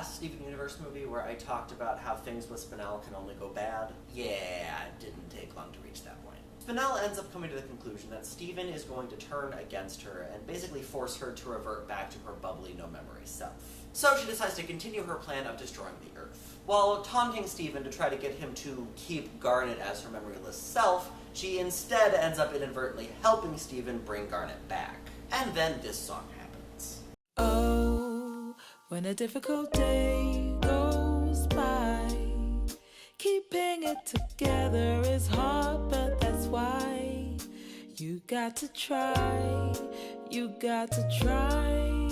last Steven Universe movie where I talked about how things with Spinel can only go bad? Yeah, it didn't take long to reach that point. Spinel ends up coming to the conclusion that Steven is going to turn against her and basically force her to revert back to her bubbly, no-memory self. So she decides to continue her plan of destroying the Earth. While taunting Steven to try to get him to keep Garnet as her memoryless self, she instead ends up inadvertently helping Steven bring Garnet back. And then this song happens. Oh, when a difficult day goes by, keeping it together is hard, but that's why you got to try, you got to try.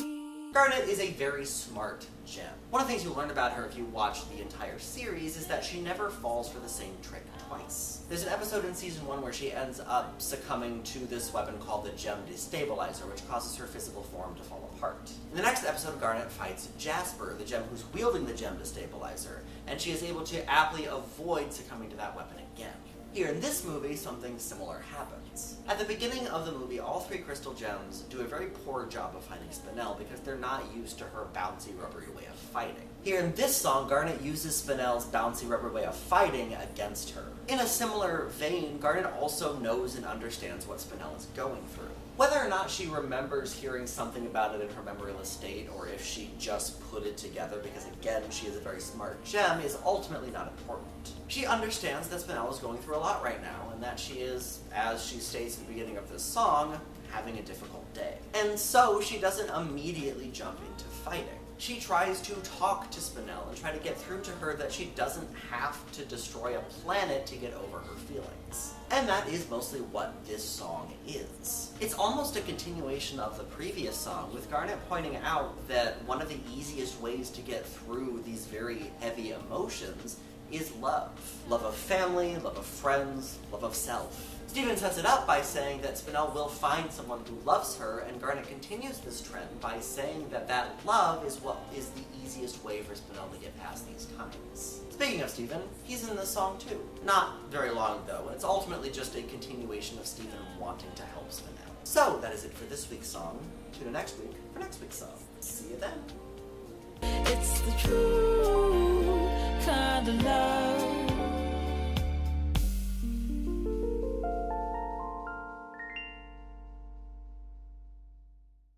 Garnet is a very smart gem. One of the things you learn about her if you watch the entire series is that she never falls for the same trick twice. There's an episode in season 1 where she ends up succumbing to this weapon called the Gem Destabilizer, which causes her physical form to fall apart. In the next episode, Garnet fights Jasper, the gem who's wielding the Gem Destabilizer, and she is able to aptly avoid succumbing to that weapon again. Here in this movie, something similar happens. At the beginning of the movie, all 3 crystal gems do a very poor job of finding Spinel because they're not used to her bouncy, rubbery way of fighting. Here in this song, Garnet uses Spinel's bouncy, rubber way of fighting against her. In a similar vein, Garnet also knows and understands what Spinel is going through. Whether or not she remembers hearing something about it in her memoryless state, or if she just put it together because, again, she is a very smart gem, is ultimately not important. She understands that Spinel is going through a lot right now, and that she is, as she states at the beginning of this song, having a difficult day. And so she doesn't immediately jump into fighting. She tries to talk to Spinel and try to get through to her that she doesn't have to destroy a planet to get over her feelings. And that is mostly what this song is. It's almost a continuation of the previous song, with Garnet pointing out that one of the easiest ways to get through these very heavy emotions is love. Love of family, love of friends, love of self. Steven sets it up by saying that Spinel will find someone who loves her, and Garnet continues this trend by saying that that love is what is the easiest way for Spinel to get past these times. Speaking of Steven, he's in this song too. Not very long though, and it's ultimately just a continuation of Steven wanting to help Spinel. So that is it for this week's song. Tune in next week for next week's song. See you then. It's the truth.